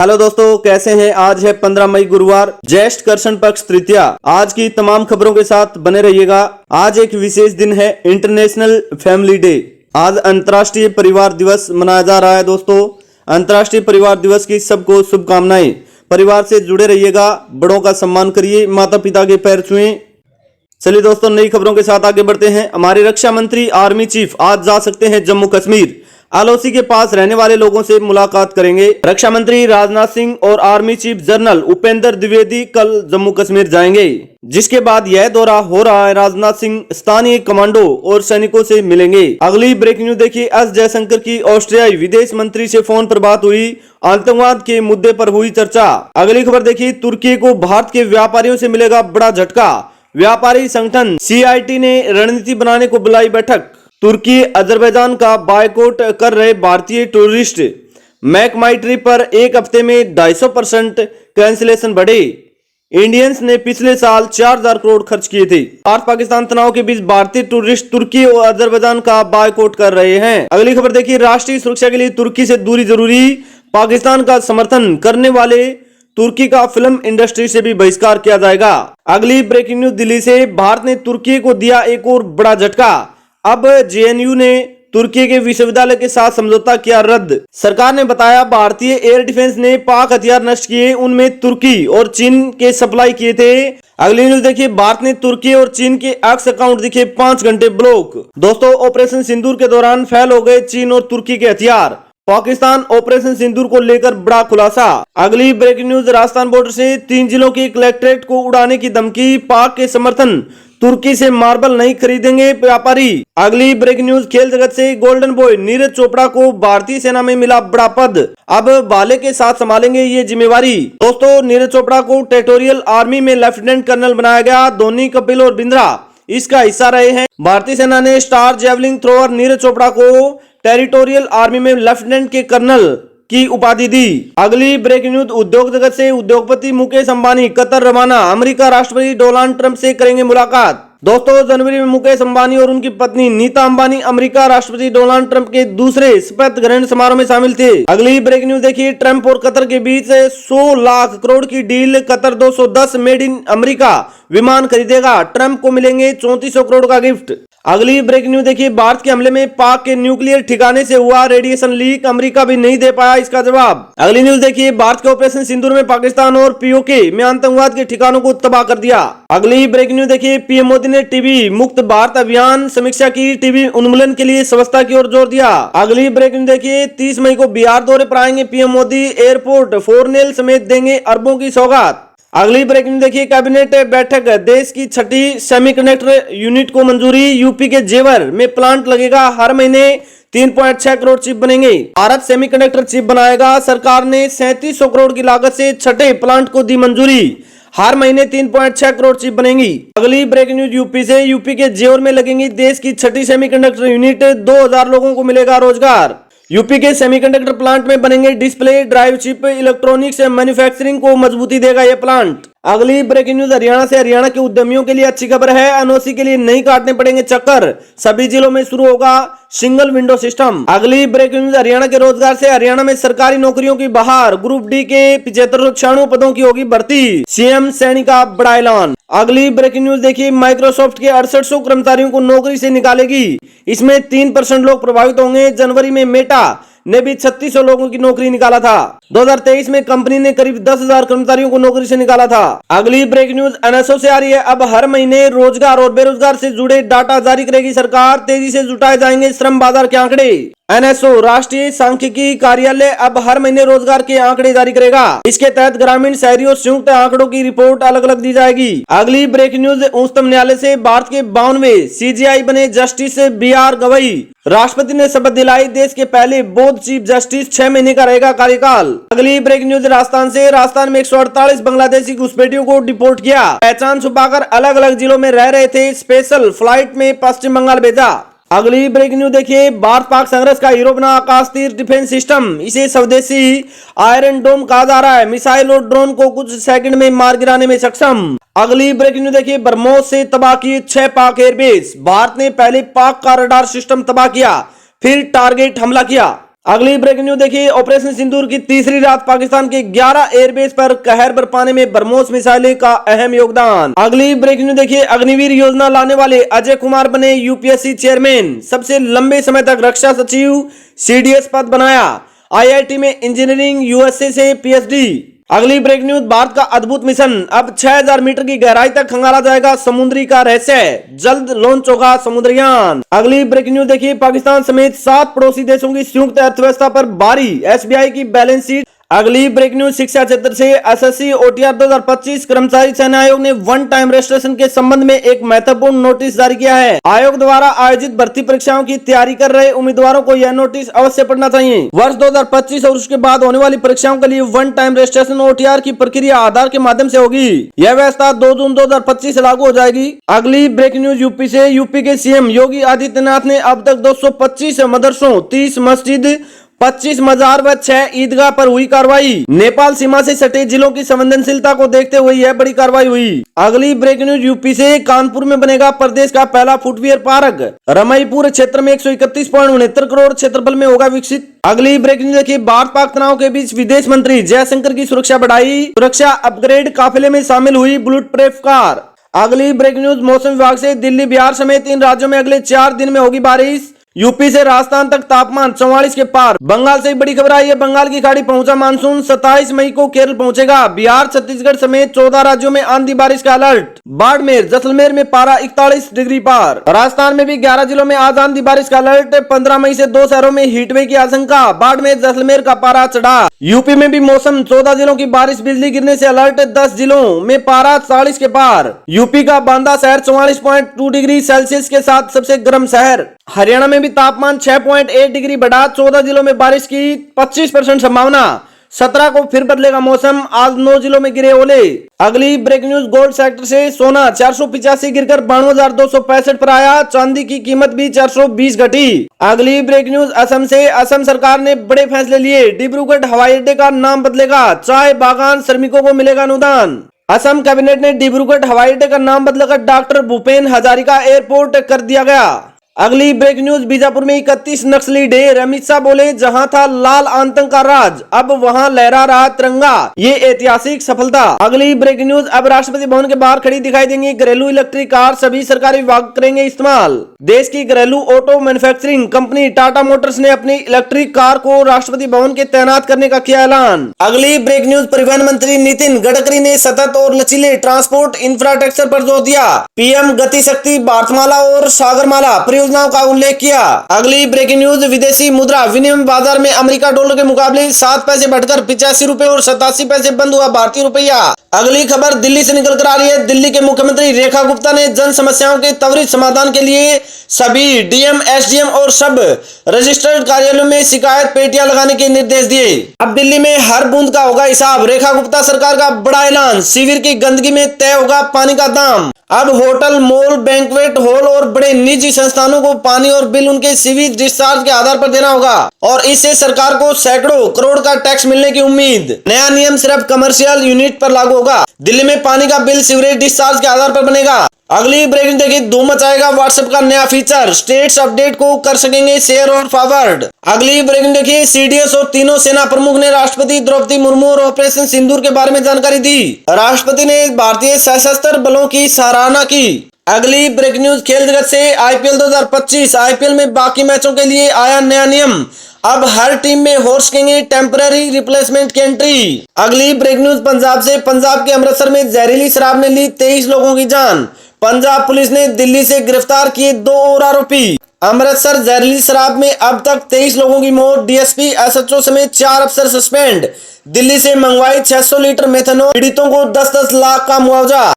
Hello दोस्तों, कैसे हैं। आज है 15 मई गुरुवार, ज्येष्ठ कृष्ण पक्ष तृतीया। आज की तमाम खबरों के साथ बने रहिएगा। आज एक विशेष दिन है, इंटरनेशनल फैमिली डे। आज अंतर्राष्ट्रीय परिवार दिवस मनाया जा रहा है। दोस्तों, अंतर्राष्ट्रीय परिवार दिवस की सबको शुभकामनाएं। परिवार से जुड़े रहिएगा, बड़ों का सम्मान करिए, माता पिता के पैर छुएं। चलिए दोस्तों, नई खबरों के साथ आगे बढ़ते हैं। हमारे रक्षा मंत्री आर्मी चीफ आज जा सकते हैं जम्मू कश्मीर। एलओसी के पास रहने वाले लोगों से मुलाकात करेंगे। रक्षा मंत्री राजनाथ सिंह और army chief general Upendra Dwivedi कल जम्मू कश्मीर जाएंगे, जिसके बाद यह दौरा हो रहा है। राजनाथ सिंह स्थानीय कमांडो और सैनिकों से मिलेंगे। अगली ब्रेकिंग न्यूज देखिए। एस जयशंकर की ऑस्ट्रेलियाई विदेश मंत्री से फोन पर बात हुई, आतंकवाद के मुद्दे पर हुई चर्चा। अगली खबर देखिए। तुर्की को भारत के व्यापारियों से मिलेगा बड़ा झटका। व्यापारी संगठन CIT ने रणनीति बनाने को बुलाई बैठक। तुर्की अजरबैजान का बायकॉट कर रहे भारतीय टूरिस्ट। मैक माई ट्रिप पर एक हफ्ते में 250% कैंसिलेशन बढ़े। इंडियंस ने पिछले साल 4000 करोड़ खर्च किए थे। भारत पाकिस्तान तनाव के बीच भारतीय टूरिस्ट तुर्की और अजरबैजान का बायकॉट कर रहे हैं। अगली खबर देखिए। राष्ट्रीय सुरक्षा के लिए तुर्की से दूरी जरूरी। पाकिस्तान का समर्थन करने वाले तुर्की का फिल्म इंडस्ट्री से भी बहिष्कार किया जाएगा। अगली ब्रेकिंग न्यूज दिल्ली से। भारत ने तुर्की को दिया एक और बड़ा झटका। अब JNU ने तुर्की के विश्वविद्यालय के साथ समझौता किया रद्द। सरकार ने बताया भारतीय एयर डिफेंस ने पाक हथियार नष्ट किए, उनमें तुर्की और चीन के सप्लाई किए थे। अगली न्यूज देखिए। भारत ने तुर्की और चीन के एक्स अकाउंट दिखे 5 घंटे ब्लॉक। दोस्तों, ऑपरेशन सिंदूर के दौरान फेल हो गए चीन और तुर्की के हथियार। पाकिस्तान ऑपरेशन सिंदूर को लेकर बड़ा खुलासा। अगली ब्रेकिंग न्यूज। राजस्थान बॉर्डर से 3 जिलों के कलेक्ट्रेट को उड़ाने की धमकी। पाक के समर्थन, तुर्की से मार्बल नहीं खरीदेंगे व्यापारी। अगली ब्रेकिंग न्यूज। खेल जगत से गोल्डन बॉय नीरज चोपड़ा को भारतीय सेना में मिला बड़ा पद। अब भाले के साथ संभालेंगे ये जिम्मेवारी। दोस्तों, नीरज चोपड़ा को टेरिटोरियल आर्मी में लेफ्टिनेंट कर्नल बनाया गया। धोनी, कपिल और बिंद्रा इसका हिस्सा रहे हैं। भारतीय सेना ने star javelin thrower Neeraj Chopra को टेरिटोरियल आर्मी में लेफ्टिनेंट के कर्नल की उपाधि दी। अगली ब्रेकिंग न्यूज। उद्योग जगत से उद्योगपति मुकेश अंबानी कतर रवाना। अमेरिका राष्ट्रपति डोनाल्ड ट्रंप से करेंगे मुलाकात। दोस्तों, जनवरी में मुकेश अंबानी और उनकी पत्नी नीता अंबानी अमेरिका राष्ट्रपति डोनाल्ड ट्रंप के दूसरे शपथ ग्रहण समारोह में शामिल थे। अगली ब्रेकिंग न्यूज देखिए। ट्रंप और कतर के बीच 100 लाख करोड़ की deal. Qatar 210 made in America विमान खरीदेगा। ट्रंप को मिलेंगे 3400 करोड़ का गिफ्ट। अगली ब्रेकिंग न्यूज देखिए। भारत के हमले में पाक के न्यूक्लियर ठिकाने से हुआ रेडिएशन लीक, अमेरिका भी नहीं दे पाया इसका जवाब। अगली न्यूज देखिए। भारत के ऑपरेशन सिंदूर में पाकिस्तान और POK में आतंकवाद के ठिकानों को तबाह कर दिया। अगली ब्रेकिंग न्यूज देखिए। PM मोदी ने टीबी मुक्त भारत अभियान समीक्षा की। टीबी उन्मूलन के लिए स्वच्छता की ओर जोर दिया। अगली ब्रेकिंग देखिए। 30 मई को बिहार दौरे पर आएंगे PM मोदी। एयरपोर्ट फोरनेल समेत देंगे अरबों की सौगात। अगली ब्रेकिंग देखिए। कैबिनेट बैठक। देश की 6ठी सेमीकंडक्टर यूनिट को मंजूरी। यूपी के जेवर में प्लांट लगेगा। हर महीने 3.6 करोड़ चिप बनेंगे। भारत सेमीकंडक्टर चिप बनाएगा। सरकार ने 3700 करोड़ की लागत से 6ठे प्लांट को दी मंजूरी। हर महीने 3.6 करोड़ चिप बनेंगी। अगली ब्रेकिंग न्यूज यूपी से। यूपी के जेवर में लगेंगी देश की 6ठी सेमीकंडक्टर यूनिट। 2000 लोगों को मिलेगा रोजगार। यूपी के सेमीकंडक्टर प्लांट में बनेंगे display, drive chip, electronics manufacturing को मजबूती देगा यह प्लांट। अगली ब्रेकिंग न्यूज हरियाणा से। हरियाणा के उद्यमियों के लिए अच्छी खबर है। NOC के लिए नहीं काटने पड़ेंगे चक्कर। सभी जिलों में शुरू होगा सिंगल विंडो सिस्टम। अगली ब्रेकिंग न्यूज हरियाणा के रोजगार से। हरियाणा में सरकारी नौकरियों की बहार। ग्रुप D के 7596 पदों की होगी भर्ती। CM सैनी का बड़ा ऐलान। अगली ब्रेकिंग न्यूज देखिए। माइक्रोसॉफ्ट के 6800 कर्मचारियों को नौकरी से निकालेगी। इसमें 3% लोग प्रभावित होंगे। जनवरी में मेटा ने भी 3600 लोगों की नौकरी निकाला था। 2023 में कंपनी ने करीब 10,000 कर्मचारियों को नौकरी से निकाला था। अगली ब्रेक न्यूज NSO से आ रही है। अब हर महीने रोजगार और बेरोजगार से जुड़े डाटा जारी करेगी सरकार। तेजी से जुटाए जाएंगे श्रम बाजार के आंकड़े। NSO राष्ट्रीय सांख्यिकी कार्यालय अब हर महीने रोजगार के आंकड़े जारी करेगा। इसके तहत ग्रामीण, शहरी और संयुक्त आंकड़ों की रिपोर्ट अलग अलग दी जाएगी। अगली ब्रेकिंग न्यूज। उच्चतम न्यायालय से भारत के 52वें CJI बने जस्टिस BR गवई। राष्ट्रपति ने शपथ दिलाई। देश के पहले बौद्ध चीफ जस्टिस। 6 महीने का रहेगा कार्यकाल। अगली ब्रेकिंग न्यूज राजस्थान से। राजस्थान में 148 बांग्लादेशी घुसपैठियों को डिपोर्ट किया। पहचान छुपाकर अलग अलग जिलों में रह रहे थे। स्पेशल फ्लाइट में पश्चिम बंगाल भेजा। अगली ब्रेकिंग न्यूज देखिए। भारत पाक संघर्ष का हीरो बना आकाश तीर डिफेंस सिस्टम। इसे स्वदेशी आयरन डोम कहा जा रहा है। मिसाइल और ड्रोन को कुछ सेकंड में मार गिराने में सक्षम। अगली ब्रेकिंग न्यूज देखिए। ब्रह्मोस से तबाह किए 6 पाक एयरबेस। भारत ने पहले पाक का रडार सिस्टम तबाह किया, फिर टारगेट हमला किया। अगली ब्रेकिंग न्यूज देखिए, ऑपरेशन सिंदूर की तीसरी रात पाकिस्तान के 11 एयरबेस पर कहर बरपाने में ब्रह्मोस मिसाइलें का अहम योगदान। अगली ब्रेकिंग न्यूज देखिए, अग्निवीर योजना लाने वाले अजय कुमार बने यूपीएससी चेयरमैन, सबसे लंबे समय तक रक्षा सचिव सीडीएस पद बनाया। आईआईटी में इंजीनियरिंग, यूएसए से पीएचडी। अगली ब्रेक न्यूज, भारत का अद्भुत मिशन, अब 6000 मीटर की गहराई तक खंगाला जाएगा समुद्री का रहस्य, जल्द लॉन्च होगा समुद्रयान। अगली ब्रेक न्यूज देखिए, पाकिस्तान समेत 7 पड़ोसी देशों की संयुक्त अर्थव्यवस्था पर भारी, एसबीआई की बैलेंस शीट। अगली ब्रेक न्यूज, शिक्षा क्षेत्र से एसएससी ओटीआर 2025, कर्मचारी चयन आयोग ने वन टाइम रजिस्ट्रेशन के संबंध में एक महत्वपूर्ण नोटिस जारी किया है। आयोग द्वारा आयोजित भर्ती परीक्षाओं की तैयारी कर रहे उम्मीदवारों को यह नोटिस अवश्य पढ़ना चाहिए। वर्ष 2025 और उसके बाद होने वाली परीक्षाओं के लिए वन टाइम रजिस्ट्रेशन ओटीआर की प्रक्रिया आधार के माध्यम से होगी। यह व्यवस्था 2 जून 2025 से लागू हो जाएगी। अगली ब्रेक न्यूज, यूपी से यूपी के सीएम योगी आदित्यनाथ ने अब तक 225 मदरसों, 30 मस्जिद, 25 मजार व 6 ईदगाह पर हुई कार्रवाई। नेपाल सीमा से सटे जिलों की संवेदनशीलता को देखते हुए यह बड़ी कार्रवाई हुई। अगली ब्रेक न्यूज, यूपी से कानपुर में बनेगा प्रदेश का पहला फुटवियर पार्क, रमईपुर क्षेत्र में 131.69 करोड़ क्षेत्रफल में होगा विकसित। अगली ब्रेक न्यूज देखिए, भारत पाक तनाव के बीच विदेश मंत्री जयशंकर की सुरक्षा बढ़ाई, सुरक्षा अपग्रेड, काफिले में शामिल हुई बुलेट प्रूफ कार। अगली ब्रेक न्यूज, मौसम विभाग से दिल्ली, बिहार समेत इन राज्यों में अगले 4 दिन में होगी बारिश। यूपी से राजस्थान तक तापमान 44 के पार। बंगाल से बड़ी खबर आई है, बंगाल की खाड़ी पहुंचा मानसून, 27 मई को केरल पहुंचेगा। बिहार, छत्तीसगढ़ समेत 14 राज्यों में आंधी बारिश का अलर्ट। बाड़मेर, जैसलमेर में पारा 41 डिग्री पार। राजस्थान में भी 11 जिलों में आज आंधी बारिश का अलर्ट। 15 मई से 2 शहरों में हीटवेव की आशंका, बाड़मेर, जैसलमेर का पारा चढ़ा। यूपी में भी मौसम, 14 जिलों की बारिश, बिजली गिरने से अलर्ट, 10 जिलों में पारा 40 के पार। यूपी का बांदा शहर 44.2 डिग्री सेल्सियस के साथ सबसे गर्म शहर। हरियाणा में भी तापमान 6.8 डिग्री बढ़ा, 14 जिलों में बारिश की 25% संभावना। 17 को फिर बदलेगा मौसम, आज 9 जिलों में गिरे ओले। अगली ब्रेक न्यूज, गोल्ड सेक्टर से सोना 485 गिरकर 92,265 पर आया, चांदी की कीमत भी 420 घटी। अगली ब्रेक न्यूज, असम से, असम सरकार ने बड़े फैसले लिए, डिब्रूगढ़ हवाई अड्डे का नाम बदलेगा, चाय बागान श्रमिकों को मिलेगा अनुदान। असम कैबिनेट ने डिब्रूगढ़ हवाई अड्डे का नाम बदलकर डॉक्टर भूपेन हजारिका एयरपोर्ट कर दिया गया। अगली ब्रेक न्यूज, बीजापुर में 31 नक्सली ढेर, अमित शाह बोले जहां था लाल आतंक का राज, अब वहां लहरा रहा तिरंगा, ये ऐतिहासिक सफलता। अगली ब्रेक न्यूज, अब राष्ट्रपति भवन के बाहर खड़ी दिखाई देंगी घरेलू इलेक्ट्रिक कार, सभी सरकारी विभाग करेंगे इस्तेमाल। देश की घरेलू auto manufacturing company Tata Motors ने अपनी इलेक्ट्रिक कार को राष्ट्रपति भवन के तैनात करने का किया ऐलान। अगली ब्रेक न्यूज, परिवहन मंत्री नितिन गडकरी ने सतत और लचीले ट्रांसपोर्ट इंफ्रास्ट्रक्चर पर जोर दिया, पीएम गति शक्ति, भारतमाला और सागरमाला परियोजनाओं का उल्लेख किया। अगली ब्रेकिंग न्यूज, विदेशी मुद्रा विनिमय बाजार में अमेरिका डॉलर के मुकाबले 7 पैसे बढ़कर 85 रुपए और 87 पैसे बंद हुआ भारतीय रुपया। अगली खबर दिल्ली से निकल कर आ रही है, दिल्ली के मुख्यमंत्री रेखा गुप्ता ने जन समस्याओं के त्वरित समाधान के लिए सभी डीएम, एसडीएम और सब रजिस्टर्ड कार्यालयों में शिकायत पेटियां लगाने के निर्देश दिए। अब दिल्ली में हर बूंद का होगा हिसाब, रेखा गुप्ता सरकार का बड़ा ऐलान, शिविर की गंदगी में तय होगा पानी का दाम। अब होटल, मॉल, बैंक्वेट हॉल और बड़े निजी संस्थानों को पानी और बिल उनके सीवेज डिस्चार्ज के आधार पर देना होगा और इससे सरकार को सैकड़ों करोड़ का टैक्स मिलने की उम्मीद। नया नियम सिर्फ कमर्शियल यूनिट पर लागू होगा। दिल्ली में पानी का बिल सीवरेज डिस्चार्ज के आधार पर बनेगा। अगली ब्रेकिंग देखिए, धूम मचाएगा व्हाट्सएप का नया फीचर, स्टेट्स अपडेट को कर सकेंगे शेयर और फॉरवर्ड। अगली ब्रेकिंग देखिए, सीडीएस और तीनों सेना प्रमुख ने राष्ट्रपति द्रौपदी मुर्मू और ऑपरेशन सिंदूर के बारे में जानकारी दी। राष्ट्रपति ने भारतीय सशस्त्र बलों की सराहना की। अगली ब्रेक न्यूज, खेल जगत से, आईपीएल 2025, आईपीएल में बाकी मैचों के लिए आया नया नियम, अब हर टीम में हो सकेंगे टेम्पररी रिप्लेसमेंट की एंट्री। अगली ब्रेक न्यूज, पंजाब से, पंजाब के अमृतसर में जहरीली शराब ने ली 23 लोगों की जान, पंजाब पुलिस ने दिल्ली से गिरफ्तार किए 2 और आरोपी। अमृतसर जहरीली शराब में अब तक 23 लोगों की मौत, डीएसपी, एसएचओ समेत 4 अफसर सस्पेंड। दिल्ली से मंगवाई 600 लीटर मेथनॉल, पीड़ितों को 10-10 लाख का मुआवजा।